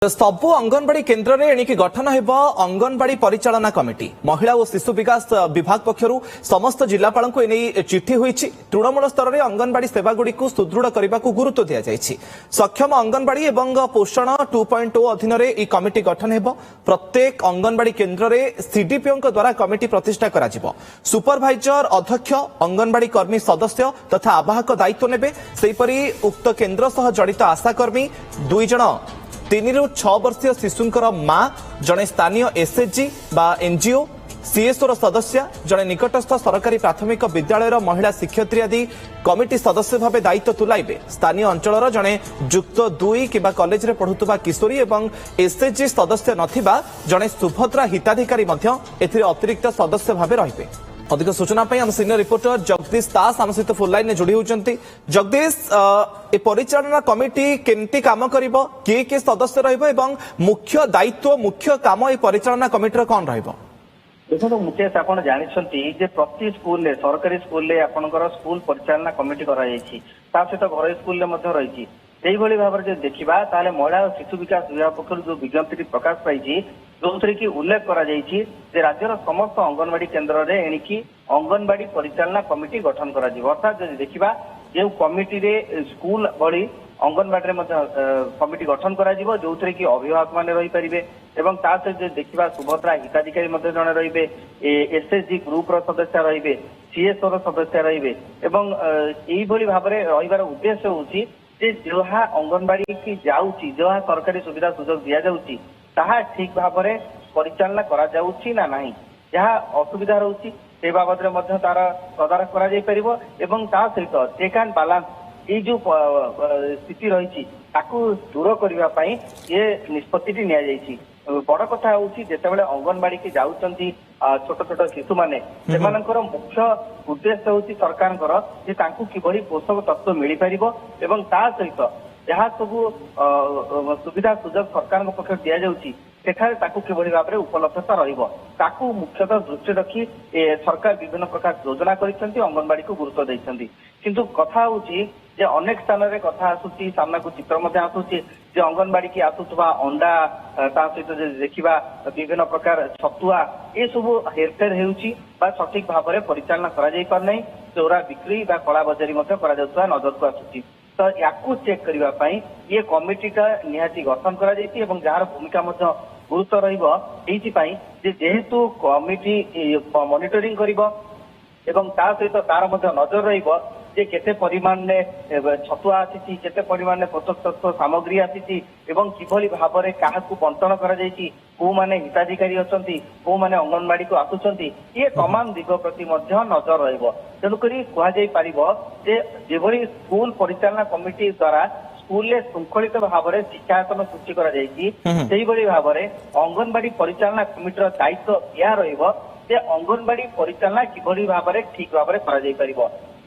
सबु अंगनवाड़ी केन्द्र में एणिकी गठन हो अंगनवाड़ी परिचालना कमिटी महिला और शिशु विकास विभाग पक्षर समस्त जिलापाल को एने चिठी हुई तृणमूल स्तर में अंगनवाड़ी सेवागुड़ी सुदृढ़ करने को गुरुत्व दि जाएगी। सक्षम अंगनवाड़ी और पोषण 2.0 अधीन में कमिटी गठन हो प्रत्येक अंगनवाड़ी केन्द्र में सीडीपीओ द्वारा कमिटी प्रतिष्ठा कर सुपरभाइजर अध्यक्ष अंगनवाड़ी कर्मी सदस्य तथा आवाहक दायित्व नेबे। सेहीपरि उक्त केन्द्र सह जड़ित आशाकर्मी 2 जण 3 ରୁ 6 वर्षीय शिशुंकर मां जड़े स्थानीय एसएचजी बा एनजीओ सीएसओ सदस्य जड़े निकटस्थ सरकारी प्राथमिक विद्यालय महिला शिक्षयित्री आदि कमिटी सदस्य भाव दायित्व तुलाइबे। स्थानीय अंचल जड़े जुक्त 2 किबा कॉलेज रे पढ़ुतबा किशोरी एवं एसएचजी सदस्य नथिबा जड़े सुभद्रा हिताधिकारी मध्य एथिरे अतिरिक्त सदस्य भाव रहिबे। अधिक सूचना आम सीनियर रिपोर्टर जगदीश दास आम सहित फोन लाइन में जोड़ी होती। जगदीश, ए परिचालना कमिटी केमती काम करिबो, किए सदस्य रहिबो एवं मुख्य दायित्व मुख्य काम ए परिचालना कमिटी कौन रहिबो? देखो मुकेश, आप जानते प्रति स्कूल सरकारी स्कूल स्कूल परिचालना कमिटी सहित घर स्कूल रही भाव में देखा ताले महिला और शिशु विकास विभाग पक्ष जो विज्ञप्ति प्रकाश पाई जो कि उल्लेख कर राज्यर समस्त अंगनवाड़ी केन्द्र में एणिकी अंगनवाड़ी परिचालना कमिटी गठन कर अर्थात देखा जो कमिटी रे स्कूल भली अंगनवाड़ी कमिटी गठन कर जो कि अभिभावक मैंने रही पारे एवं ता सहित देखा सुभद्रा हिताधिकारी जड़े रे एसएचजी ग्रुप सदस्य रे सीएसओ सदस्य रे भाव में रही उद्देश्य हूँ जहाँ अंगनवाड़ी की जाऊँगी जहाँ सरकारी सुविधा सुजोग दि जाऊँगी ताहा ठीक भाव में परिचालना करा जाऊँगी ना नहीं जहाँ असुविधा रोचे से बाबद में तार तदारख कर सहित चेक एंड बालांस ये जो स्थिति रही दूर करने ये निष्पत्ति नि बड़ कथा हूँ जितेबाला अंगनवाड़ी की जाऊँगी छोट छोट शिशु मैंने मुख्य उद्देश्य हूँ सरकार किभली पोषक तत्व मिल पार एवं ता सहित जहाँ सब सुविधा सुजोग सरकार पक्ष दि जाऊँगी सेठारे किभली भाव में उपलब्धता रही मुख्यतः दृष्टि रखी सरकार विभिन्न प्रकार योजना कर अंगनवाड़ी को गुरुत्व देते किंतु कथा हूँ अनेक स्थान में कथा आसूची सामना को चित्र आसूची अंगनवाड़ी की आसुवा अंडा ता सहित देखा विभिन्न प्रकार छतुआ ये सब हेरफेर हो सठिक भाव में परिचालना कर चोरा बिक्री कला बजारी नजर को आसूची तो या चेक करने ये कमिटीटा निहाती गठन कर जार भूमिका गुरुत्व रेतु कमिटी मॉनिटरिंग सहित तार नजर रे केते परिमाण में छतुआ आसी केते परिमाण में पोषक तत्व सामग्री आसी किभली भाव में क्या बंटन कर माने हिताधिकारी अच्छा को माने अंगनवाड़ी को आसुंच ये तमाम दिग प्रति नजर रेणुक कहुरी स्कूल परिचालना कमिटी द्वारा स्कूल श्रृंखलित भाव में शिक्षायतन सृष्टि कर भाव में अंगनवाड़ी परिचालना कमिटर दायित्व या अंगनवाड़ी परिचालना किभली भाव में ठीक भाव में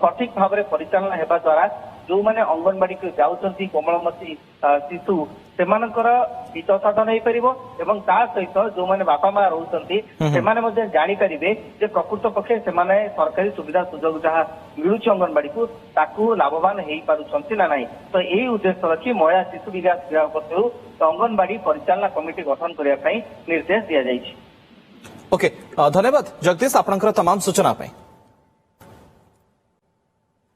सठिक भाव में परिचालना होगा द्वारा जो मैंने अंगनवाड़ी को जाऊँगी कोमलमती शिशु से हित साधन हो पार सहित जो मैंने बापा माँ रोचे जापर प्रकृत पक्षे से सरकारी सुविधा सुजोग जहाँ मिलूँ अंगनवाड़ी को लाभवान हो पार्टी ना ना तो यही उद्देश्य रखी महिला शिशु विकास विभाग पक्ष अंगनवाड़ी परिचालना कमिटी गठन करने निर्देश दि जाए। ओके, धन्यवाद जगदीश आपनकर तमाम सूचना।